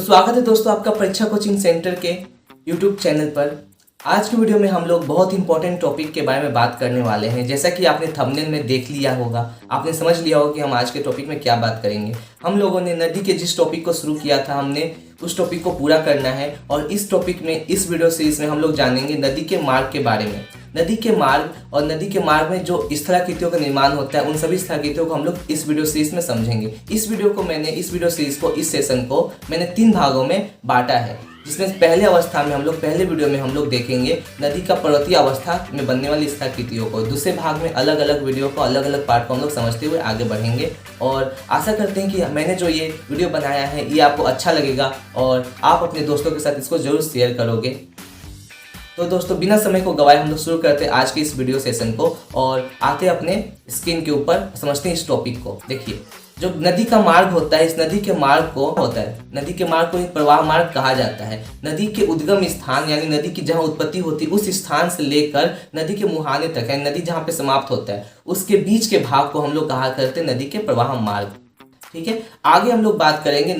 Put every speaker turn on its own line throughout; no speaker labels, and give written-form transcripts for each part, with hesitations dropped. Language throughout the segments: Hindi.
स्वागत है दोस्तों आपका परीक्षा कोचिंग सेंटर के YouTube चैनल पर। आज की वीडियो में हम लोग बहुत इंपॉर्टेंट टॉपिक के बारे में बात करने वाले हैं। जैसा कि आपने थंबनेल में देख लिया होगा, आपने समझ लिया होगा कि हम आज के टॉपिक में क्या बात करेंगे। हम लोगों ने नदी के जिस टॉपिक को शुरू किया था, हमने उस टॉपिक को पूरा करना है। और इस टॉपिक में, इस वीडियो सीरीज में हम लोग जानेंगे नदी के मार्ग के बारे में। नदी के मार्ग और नदी के मार्ग में जो स्थलाकृतियों का निर्माण होता है, उन सभी स्थलाकृतियों को हम लोग इस वीडियो सीरीज में समझेंगे। इस वीडियो सीरीज को, इस सेशन को मैंने 3 भागों में बांटा है, जिसमें पहले अवस्था में पहले वीडियो में हम लोग देखेंगे नदी का पर्वतीय अवस्था में बनने वाली स्थलाकृतियों को। दूसरे भाग में अलग अलग वीडियो को, अलग अलग पार्ट को हम लोग समझते हुए आगे बढ़ेंगे। और आशा करते हैं कि मैंने जो ये वीडियो बनाया है ये आपको अच्छा लगेगा और आप अपने दोस्तों के साथ इसको जरूर शेयर करोगे। तो दोस्तों बिना समय को गवाए हम लोग शुरू करते हैं आज के इस वीडियो सेशन को और आते अपने स्क्रीन के ऊपर, समझते हैं इस टॉपिक को। देखिए, जो नदी का मार्ग होता है, इस नदी के मार्ग को नदी के मार्ग को प्रवाह मार्ग कहा जाता है। नदी के उद्गम स्थान यानी नदी की जहाँ उत्पत्ति होती है उस स्थान से लेकर नदी के मुहाने तक, यानी नदी जहाँ पे समाप्त होता है उसके बीच के भाग को हम लोग कहा करते हैं नदी के प्रवाह मार्ग। ठीक है, आगे हम लोग बात करेंगे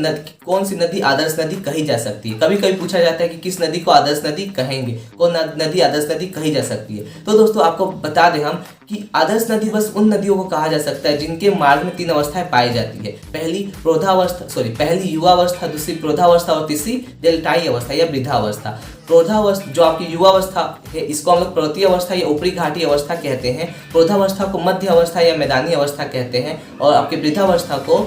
कौन सी नदी आदर्श नदी कही जा सकती है। कभी कभी पूछा जाता है कि किस नदी को आदर्श नदी कहेंगे, कौन नदी आदर्श नदी कही जा सकती है। तो दोस्तों आपको बता दें हम कि आदर्श नदी बस उन नदियों को कहा जा सकता है जिनके मार्ग में 3 अवस्थाएं पाई जाती है। पहली युवावस्था, दूसरी प्रौढ़ावस्था और तीसरी डेल्टाई अवस्था या वृद्धावस्था। प्रौढ़ावस्था जो आपकी युवावस्था है, इसको हम लोग पर्वतीय अवस्था या ऊपरी घाटी अवस्था कहते हैं। प्रौढ़ावस्था को मध्य अवस्था या मैदानी अवस्था कहते हैं और आपकी वृद्धावस्था को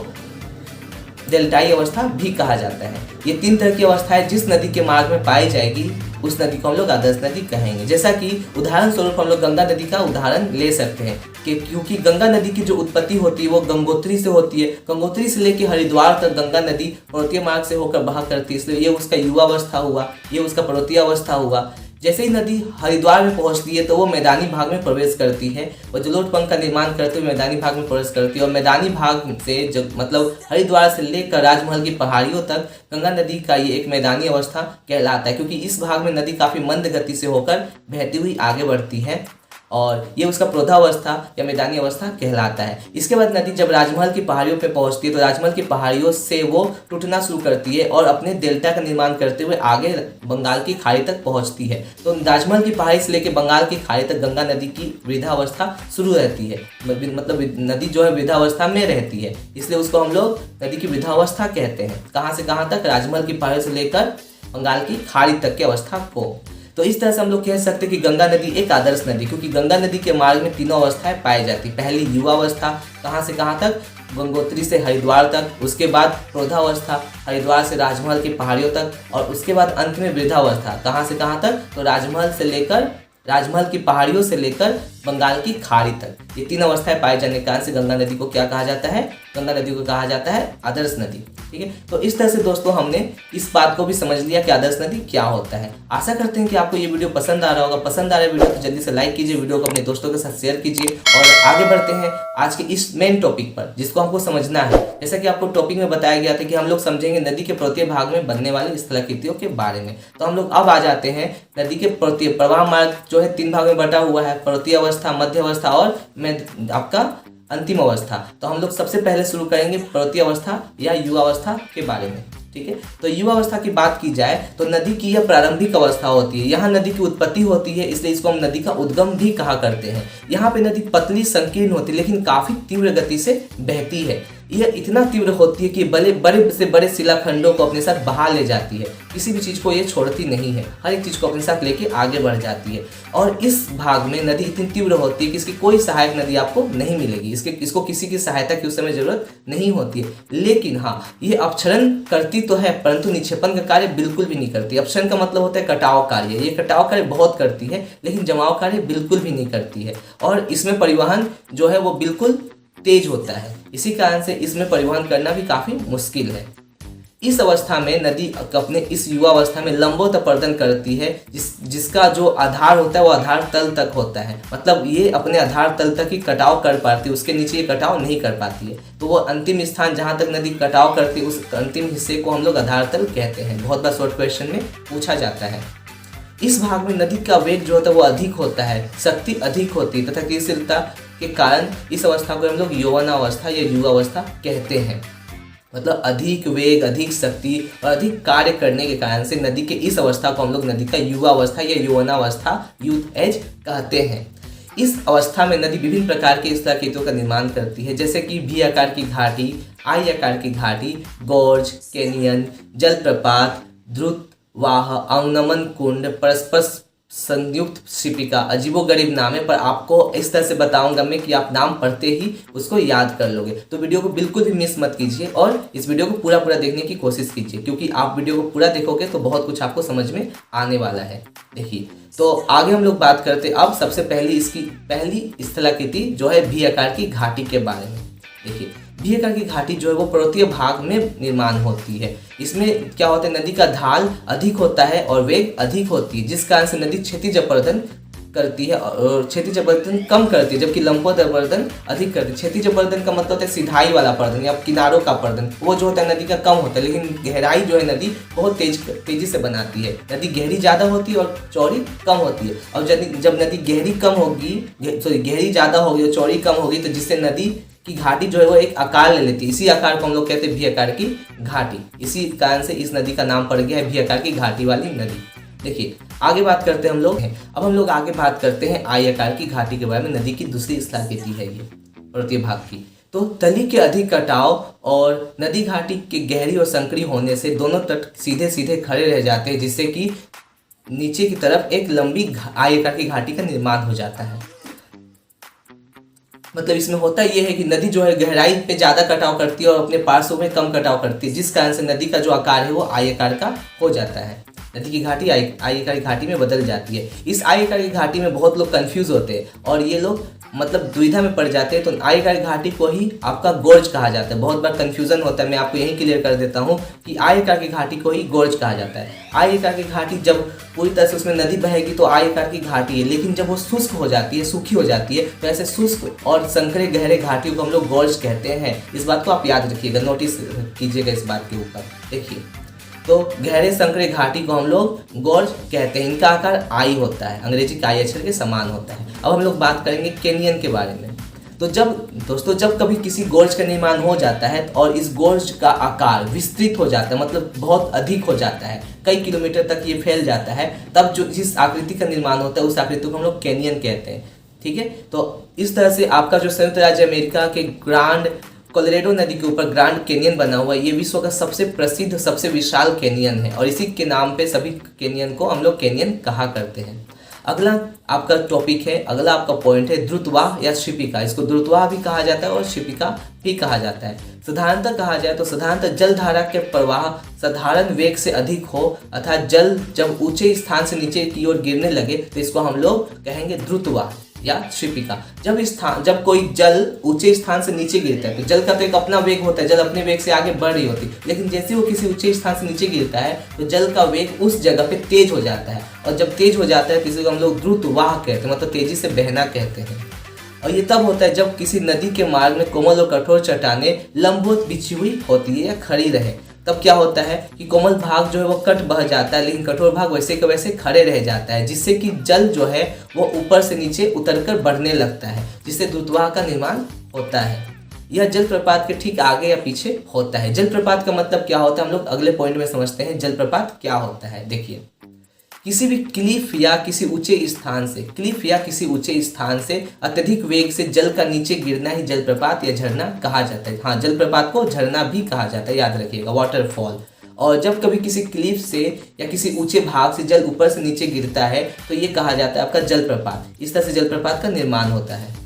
डेल्टाई अवस्था भी कहा जाता है। ये 3 तरह की अवस्थाएं जिस नदी के मार्ग में पाई जाएगी उस नदी को हम लोग आदर्श नदी कहेंगे। जैसा कि उदाहरण स्वरूप हम लोग गंगा नदी का उदाहरण ले सकते हैं कि क्योंकि गंगा नदी की जो उत्पत्ति होती है वो गंगोत्री से होती है। गंगोत्री से लेकर हरिद्वार तक गंगा नदी पर्वतीय मार्ग से होकर बहा करती है, इसलिए ये उसका युवावस्था हुआ, ये उसका पर्वतीय अवस्था हुआ। जैसे ही नदी हरिद्वार में पहुंचती है तो वो मैदानी भाग में प्रवेश करती है और जलोढ़ पंख का निर्माण करते हुए मैदानी भाग में प्रवेश करती है। और मैदानी भाग से मतलब हरिद्वार से लेकर राजमहल की पहाड़ियों तक गंगा नदी का ये एक मैदानी अवस्था कहलाता है, क्योंकि इस भाग में नदी काफ़ी मंद गति से होकर बहती हुई आगे बढ़ती है और ये उसका प्रौढ़ावस्था या मैदानी अवस्था कहलाता है। इसके बाद नदी जब राजमहल की पहाड़ियों पर पहुंचती है तो राजमहल की पहाड़ियों से वो टूटना शुरू करती है और अपने डेल्टा का निर्माण करते हुए आगे बंगाल की खाड़ी तक पहुंचती है। तो राजमहल की पहाड़ी से लेकर बंगाल की खाड़ी तक गंगा नदी की वृद्धावस्था शुरू रहती है, मतलब नदी जो है वृद्धावस्था में रहती है, इसलिए उसको हम लोग नदी की वृद्धावस्था कहते हैं। कहाँ से कहाँ तक? राजमहल की पहाड़ी से लेकर बंगाल की खाड़ी तक की अवस्था को। तो इस तरह से हम लोग कह सकते हैं कि गंगा नदी एक आदर्श नदी, क्योंकि गंगा नदी के मार्ग में 3 अवस्थाएं पाई जाती। पहली युवावस्था, कहाँ से कहाँ तक? गंगोत्री से हरिद्वार तक। उसके बाद प्रौढ़ावस्था, हरिद्वार से राजमहल की पहाड़ियों तक। और उसके बाद अंत में वृद्धावस्था, कहाँ से कहाँ तक? तो राजमहल की पहाड़ियों से लेकर बंगाल की खाड़ी तक। ये 3 अवस्थाएं पाए जाने के कारण से गंगा नदी को क्या कहा जाता है? गंगा नदी को कहा जाता है आदर्श नदी। ठीक है, तो इस तरह से दोस्तों हमने इस बात को भी समझ लिया कि आदर्श नदी क्या होता है। आशा करते हैं कि आपको ये वीडियो पसंद आ रहा होगा। पसंद आ रहा है वीडियो तो जल्दी से लाइक कीजिए, वीडियो को अपने दोस्तों के साथ शेयर कीजिए और आगे बढ़ते हैं आज के इस मेन टॉपिक पर, जिसको हमको समझना है। जैसा कि आपको टॉपिक में बताया गया था कि हम लोग समझेंगे नदी के पर्वतीय भाग में बनने वाली स्थलाकृतियों के बारे में। तो हम लोग अब आ जाते हैं नदी के पर्वतीय प्रवाह मार्ग जो है 3 भाग में बटा हुआ है, पर्वतीय अवस्था, मध्य अवस्था और आपका अंतिम अवस्था। तो हम लोग सबसे पहले शुरू करेंगे पर्वतीय अवस्था या युवावस्था के बारे में। ठीक है, तो युवावस्था की बात की जाए तो नदी की यह प्रारंभिक अवस्था होती है। यहाँ नदी की उत्पत्ति होती है, इसलिए इसको हम नदी का उद्गम भी कहा करते हैं। यहाँ पे नदी पतली संकीर्ण होती है लेकिन काफी तीव्र गति से बहती है। यह इतना तीव्र होती है कि बड़े से बड़े शिलाखंडों को अपने साथ बहा ले जाती है। किसी भी चीज को ये छोड़ती नहीं है, हर एक चीज को अपने साथ लेके आगे बढ़ जाती है। और इस भाग में नदी इतनी तीव्र होती है कि इसकी कोई सहायक नदी आपको नहीं मिलेगी। इसको किसी की सहायता की उस समय जरूरत नहीं होती है। लेकिन हाँ, ये अपक्षरण करती तो है परंतु निक्षेपण का कार्य बिल्कुल भी नहीं करती। अपक्षरण का मतलब होता है कटाव कार्य। ये कटाव कार्य बहुत करती है लेकिन जमाव कार्य बिल्कुल भी नहीं करती है। और इसमें परिवहन जो है वो बिल्कुल तेज होता है, इसी कारण से इसमें परिवहन करना भी काफी मुश्किल है। इस अवस्था में नदी अपने इस युवावस्था में लंबवत अपर्दन करती है, जिसका जो आधार होता है वो आधार तल तक होता है। मतलब ये अपने आधार तल तक ही कटाव कर पाती है, उसके नीचे ये कटाव नहीं कर पाती है। तो वो अंतिम स्थान जहाँ तक नदी कटाव करती है उस अंतिम हिस्से को हम लोग आधार तल कहते हैं। बहुत बार शॉर्ट क्वेश्चन में पूछा जाता है। इस भाग में नदी का वेग जो होता है वो अधिक होता है, शक्ति अधिक होती है तथा गतिशीलता के कारण इस अवस्था को हम लोग यौवनावस्था या युवावस्था कहते हैं। मतलब अधिक वेग, अधिक शक्ति और अधिक कार्य करने के कारण से नदी के इस अवस्था को हम लोग नदी का युवावस्था या यौवनावस्था, यूथ एज कहते हैं। इस अवस्था में नदी विभिन्न प्रकार के स्थलाकृतियों का निर्माण करती है, जैसे कि वी आकार की घाटी, आई आकार की घाटी, गोर्ज, कैनियन, जलप्रपात, द्रुत वाह, अवनमन कुंड, परस्पर संयुक्त शिपिका। अजीबोगरीब नाम है, पर आपको इस तरह से बताऊंगा मैं कि आप नाम पढ़ते ही उसको याद कर लोगे। तो वीडियो को बिल्कुल भी मिस मत कीजिए और इस वीडियो को पूरा देखने की कोशिश कीजिए, क्योंकि आप वीडियो को पूरा देखोगे तो बहुत कुछ आपको समझ में आने वाला है। देखिए, तो आगे हम लोग बात करते हैं अब सबसे पहली इसकी पहली स्थलाकृति जो है वी आकार की घाटी के बारे में। देखिए, वी आकार की घाटी जो है वो पर्वतीय भाग में निर्माण होती है। इसमें क्या होता है, नदी का ढाल अधिक होता है और वेग अधिक होती है, जिस कारण से नदी क्षैतिज अपरदन करती है और क्षैतिज अपरदन कम करती है, जबकि लंबवत अपरदन अधिक करती है। क्षैतिज अपरदन का मतलब होता है सिधाई वाला अपरदन या किनारों का अपरदन, वो जो होता है नदी का कम होता है, लेकिन गहराई जो है नदी बहुत तेजी से बनाती है। नदी गहरी ज़्यादा होती है और चौड़ी कम होती है। और जब नदी गहरी गहरी ज़्यादा होगी और चौड़ी कम होगी, तो जिससे नदी की घाटी जो है वो एक आकार ले लेती है। इसी आकार को हम लोग कहते हैं वी आकार की घाटी। इसी कारण से इस नदी का नाम पड़ गया है वी आकार की घाटी वाली नदी। देखिए, आगे बात करते हैं हम लोग। अब हम लोग आगे बात करते हैं आई आकार की घाटी के बारे में। नदी की दूसरी स्थलाकृति है ये पर्वतीय भाग की। तो तली के अधिक कटाव और नदी घाटी के गहरी और संकरी होने से दोनों तट सीधे सीधे खड़े रह जाते हैं, जिससे कि नीचे की तरफ एक लंबी आई आकार की घाटी का निर्माण हो जाता है। मतलब इसमें होता ये है कि नदी जो है गहराई पे ज़्यादा कटाव करती है और अपने पार्श्व में कम कटाव करती है, जिस कारण से नदी का जो आकार है वो आई आकार का हो जाता है। नदी की घाटी आई आकार की घाटी में बदल जाती है। इस आई आकार की घाटी में बहुत लोग कंफ्यूज होते हैं और ये लोग मतलब दुविधा में पड़ जाते हैं। तो आई आकार की घाटी को ही आपका गोर्ज कहा जाता है। बहुत बार कंफ्यूजन होता है, मैं आपको यही क्लियर कर देता हूँ कि आई आकार की घाटी को ही गोर्ज कहा जाता है। आई आकार की घाटी जब पूरी तरह से उसमें नदी बहेगी तो आई आकार की घाटी है, लेकिन जब वो शुष्क हो जाती है, सूखी हो जाती है, तो ऐसे शुष्क और संकरे गहरे घाटियों को हम लोग गोर्ज कहते हैं। इस बात को आप याद रखिएगा, नोटिस कीजिएगा इस बात के ऊपर। देखिए, तो गहरे संकरे घाटी को हम लोग गोर्ज कहते हैं। इनका आकार आई होता है, अंग्रेजी का आई अक्षर के समान होता है। अब हम लोग बात करेंगे कैनियन के बारे में। तो जब कभी किसी गोर्ज का निर्माण हो जाता है और इस गोर्ज का आकार विस्तृत हो जाता है, मतलब बहुत अधिक हो जाता है, कई किलोमीटर तक ये फैल जाता है, तब जो जिस आकृति का निर्माण होता है उस आकृति को हम लोग कैनियन कहते हैं। ठीक है, तो इस तरह से आपका जो संयुक्त राज्य अमेरिका के ग्रांड कोलोराडो नदी के ऊपर ग्रांड कैनियन बना हुआ है, ये विश्व का सबसे प्रसिद्ध, सबसे विशाल कैनियन है और इसी के नाम पे सभी कैनियन को हम लोग कैनियन कहा करते हैं। अगला आपका टॉपिक है, अगला आपका पॉइंट है द्रुतवाह या शिपिका। इसको द्रुतवाह भी कहा जाता है और शिपिका भी कहा जाता है। साधारणतः कहा जाए तो साधारणतः जलधारा के प्रवाह साधारण वेग से अधिक हो, अर्थात जल जब ऊंचे स्थान से नीचे की ओर गिरने लगे तो इसको हम लोग कहेंगे द्रुतवाह या शिपिका। जब कोई जल ऊंचे स्थान से नीचे गिरता है तो जल का तो एक अपना वेग होता है, जल अपने वेग से आगे बढ़ रही होती है, लेकिन जैसे वो किसी ऊंचे स्थान से नीचे गिरता है तो जल का वेग उस जगह पे तेज हो जाता है, और जब तेज हो जाता है किसी को हम लोग द्रुतवाह कहते हैं, मतलब तेजी से बहना कहते हैं। और ये तब होता है जब किसी नदी के मार्ग में कोमल और कठोर चट्टानें लंबवत बिछी हुई होती है या खड़ी रहे। तब क्या होता है कि कोमल भाग जो है वो कट बह जाता है, लेकिन कठोर भाग वैसे के वैसे खड़े रह जाता है, जिससे कि जल जो है वो ऊपर से नीचे उतरकर बढ़ने लगता है, जिससे द्रुतवाह का निर्माण होता है। यह जलप्रपात के ठीक आगे या पीछे होता है। जलप्रपात का मतलब क्या होता है हम लोग अगले पॉइंट में समझते हैं। जलप्रपात क्या होता है, देखिए, किसी भी क्लिफ या किसी ऊंचे स्थान से अत्यधिक वेग से जल का नीचे गिरना ही जलप्रपात या झरना कहा जाता है। हाँ, जलप्रपात को झरना भी कहा जाता है, याद रखिएगा, वाटरफॉल। और जब कभी किसी क्लिफ से या किसी ऊंचे भाग से जल ऊपर से नीचे गिरता है तो ये कहा जाता है आपका जलप्रपात। इस तरह से जलप्रपात का निर्माण होता है।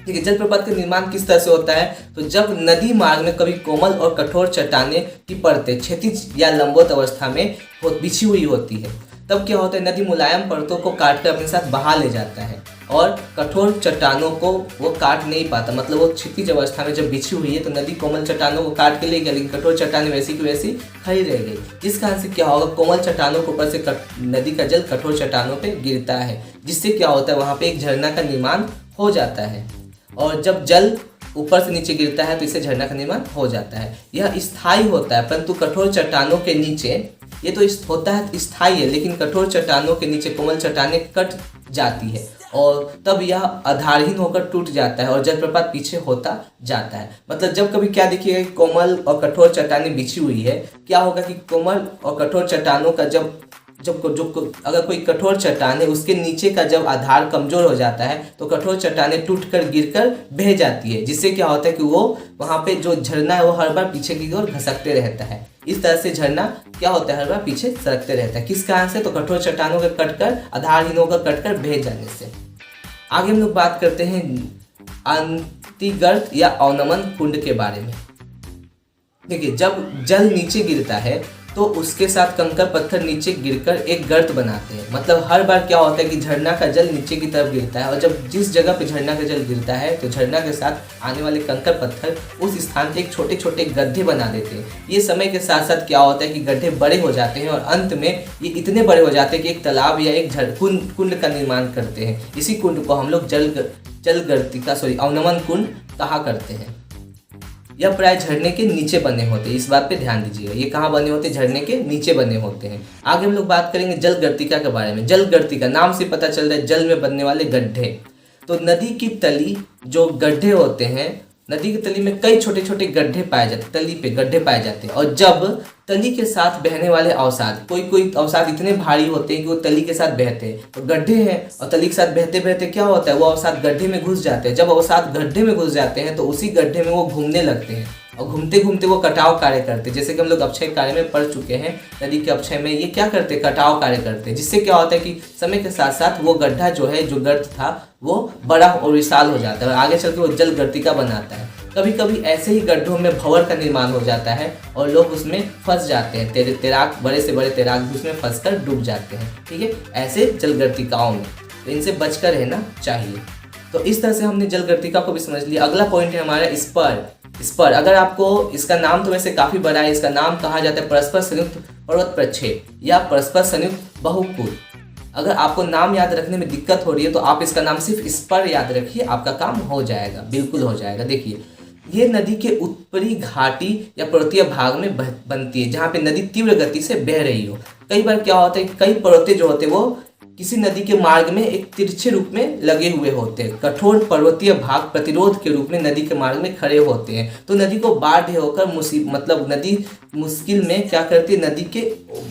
ठीक है, जलप्रपात का निर्माण किस तरह से होता है, तो जब नदी मार्ग में कभी कोमल और कठोर चट्टानें की परतें क्षैतिज या लंबवत अवस्था में बिछी हुई होती है, तब क्या होता है नदी मुलायम परतों को काटकर अपने साथ बहा ले जाता है और कठोर चट्टानों को वो काट नहीं पाता। मतलब वो क्षितिज अवस्था में जब बिछी हुई है तो नदी कोमल चट्टानों को काट के ले गई, लेकिन कठोर चट्टानें वैसी की वैसी खड़ी रह गई, जिस कारण से क्या होगा कोमल चट्टानों के ऊपर से नदी का जल कठोर चट्टानों पे गिरता है, जिससे क्या होता है वहाँ पे एक झरना का निर्माण हो जाता है। और जब जल ऊपर से नीचे गिरता है तो इससे झरना का निर्माण हो जाता है। यह स्थायी होता है, परंतु कठोर चट्टानों के नीचे ये तो होता है स्थायी है, लेकिन कठोर चट्टानों के नीचे कोमल चट्टानें कट जाती है और तब यह आधारहीन होकर टूट जाता है और जलप्रपात पीछे होता जाता है। मतलब जब कभी क्या देखिएगा कि कोमल और कठोर चट्टानें बिछी हुई है, क्या होगा कि कोमल और कठोर चट्टानों का जब अगर कोई कठोर चट्टान है उसके नीचे का जब आधार कमजोर हो जाता है तो कठोर चट्टानें टूटकर गिरकर बह जाती है, जिससे क्या होता है कि वो वहाँ पे जो झरना है वो हर बार पीछे की ओर घसकते रहता है। इस तरह से झरना क्या होता है, हर बार पीछे सरकते रहता है। किस कारण से? तो कठोर चट्टानों के कटकर, आधारहीनों का कटकर बह जाने से। आगे हम लोग बात करते हैं अंतिगर्त या अवनमन कुंड के बारे में। देखिए, जब जल नीचे गिरता है तो उसके साथ कंकर पत्थर नीचे गिरकर एक गर्त बनाते हैं। मतलब हर बार क्या होता है कि झरना का जल नीचे की तरफ गिरता है और जब जिस जगह पे झरना का जल गिरता है तो झरना के साथ आने वाले कंकर पत्थर उस स्थान पे एक छोटे छोटे गड्ढे बना देते हैं। ये समय के साथ साथ क्या होता है कि गड्ढे बड़े हो जाते हैं और अंत में ये इतने बड़े हो जाते हैं कि एक तालाब या एक कुंड का निर्माण करते हैं। इसी कुंड को हम लोग अवनमन कुंड कहा करते हैं। यह प्राय झरने के नीचे बने होते हैं, इस बात पे ध्यान दीजिएगा। ये कहाँ बने होते हैं? झरने के नीचे बने होते हैं। आगे हम लोग बात करेंगे जलगर्तिका के बारे में। जलगर्तिका नाम से पता चल रहा है जल में बनने वाले गड्ढे। तो नदी की तली जो गड्ढे होते हैं, नदी की तली में कई छोटे छोटे गड्ढे पाए जाते हैं, तली पे गड्ढे पाए जाते हैं। और जब तली के साथ बहने वाले अवसाद, कोई अवसाद इतने भारी होते हैं कि वो तली के साथ बहते हैं, तो गड्ढे हैं और तली के साथ बहते बहते क्या होता है, वो अवसाद गड्ढे में घुस जाते हैं। जब अवसाद गड्ढे में घुस जाते हैं तो उसी गड्ढे में वो घूमने लगते हैं और घूमते घूमते वो कटाव कार्य करते हैं। जैसे कि हम लोग अपक्षय कार्य में पढ़ चुके हैं, नदी के अपक्षय में ये क्या करते हैं, कटाव कार्य करते हैं। जिससे क्या होता है कि समय के साथ साथ वो गड्ढा जो है, जो गर्त था, वो बड़ा और विशाल हो जाता है और आगे चल के वो जलगर्तिका बनाता है। कभी कभी ऐसे ही गड्ढों में भंवर का निर्माण हो जाता है और लोग उसमें फंस जाते हैं। तैराक, बड़े से बड़े तैराक भी उसमें फंसकर डूब जाते हैं। ठीक है, ऐसे जलगर्तिकाओं में, तो इनसे बचकर रहना चाहिए। तो इस तरह से हमने जलगर्तिका को भी समझ लिया। अगला पॉइंट है हमारा स्पर। अगर आपको, इसका नाम तो वैसे काफी बड़ा है, इसका नाम कहा जाता है परस्पर संयुक्त पर्वत प्रक्षेप या परस्पर संयुक्त बहुकूल। अगर आपको नाम याद रखने में दिक्कत हो रही है तो आप इसका नाम सिर्फ स्पर याद रखिए, आपका काम हो जाएगा, बिल्कुल हो जाएगा। देखिए, ये नदी के उत्तरी घाटी या पर्वतीय भाग में बनती है, जहाँ पे नदी तीव्र गति से बह रही हो। कई बार क्या होता है कि कई पर्वतीय जो होते हैं वो किसी नदी के मार्ग में एक तिरछे रूप में लगे हुए होते हैं। कठोर पर्वतीय भाग प्रतिरोध के रूप में नदी के मार्ग में खड़े होते हैं। तो नदी को बाढ़ होकर नदी मुश्किल में क्या करती है, नदी के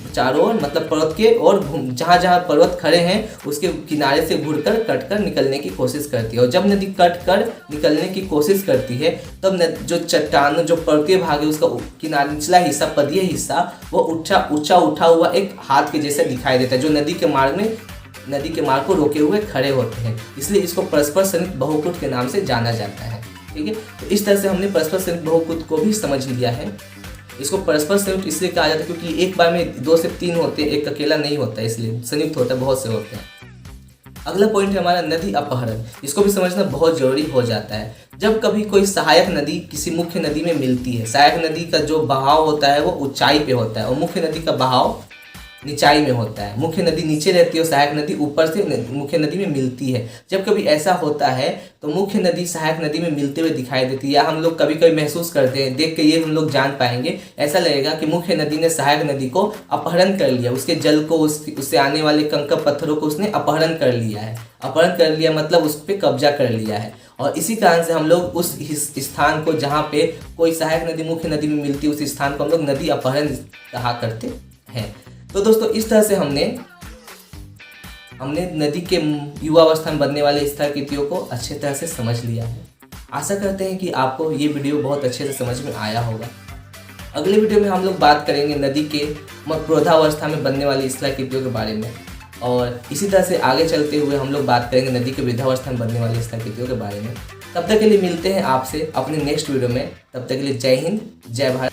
चारों ओर, मतलब पर्वत के और जहाँ जहाँ पर्वत खड़े हैं उसके किनारे से घुरकर कटकर निकलने की कोशिश करती है। और जब नदी कट कर निकलने की कोशिश करती है तब जो चट्टान, जो पर्वतीय भाग है, उसका किनारा निचला हिस्सा, पदीय हिस्सा, वो ऊंचा उठा हुआ एक हाथ के जैसा दिखाई देता है, जो नदी के मार्ग को रोके हुए खड़े होते हैं। इसलिए इसको परस्पर संयुक्त बहुकूट के नाम से जाना जाता है। ठीक है, तो इस तरह से हमने परस्पर संयुक्त बहुकूट को भी समझ लिया है। इसको परस्पर संयुक्त इसलिए कहा जाता है क्योंकि एक बार में 2 से 3 होते हैं, एक अकेला नहीं होता, इसलिए संयुक्त होता है, बहुत से होते हैं। अगला पॉइंट है हमारा नदी अपहरण। इसको भी समझना बहुत जरूरी हो जाता है। जब कभी कोई सहायक नदी किसी मुख्य नदी में मिलती है, सहायक नदी का जो बहाव होता है वो ऊंचाई पे होता है और मुख्य नदी का बहाव निचाई में होता है। मुख्य नदी नीचे रहती है और सहायक नदी ऊपर से मुख्य नदी में मिलती है। जब कभी ऐसा होता है तो मुख्य नदी सहायक नदी में मिलते हुए दिखाई देती है, या हम लोग कभी कभी महसूस करते हैं, देख के ये हम लोग जान पाएंगे, ऐसा लगेगा कि मुख्य नदी ने सहायक नदी को अपहरण कर लिया, उसके जल को, उससे आने वाले कंकर पत्थरों को उसने अपहरण कर लिया है। अपहरण कर लिया मतलब उस पर कब्जा कर लिया है। और इसी कारण से हम लोग उस स्थान को, जहाँ पे कोई सहायक नदी मुख्य नदी में मिलती है, उस स्थान को हम लोग नदी अपहरण कहा करते हैं। तो दोस्तों, इस तरह से हमने नदी के युवावस्था में बनने वाले स्थलाकृतियों को अच्छे तरह से समझ लिया है। आशा करते हैं कि आपको ये वीडियो बहुत अच्छे से समझ में आया होगा। अगले वीडियो में हम लोग बात करेंगे नदी के प्रौढ़ावस्था में बनने वाली स्थलाकृतियों के बारे में, और इसी तरह से आगे चलते हुए हम लोग बात करेंगे नदी के वृद्धावस्था में बनने वाली स्थलाकृतियों के बारे में। तब तक के लिए मिलते हैं आपसे अपने नेक्स्ट वीडियो में। तब तक के लिए जय हिंद, जय भारत।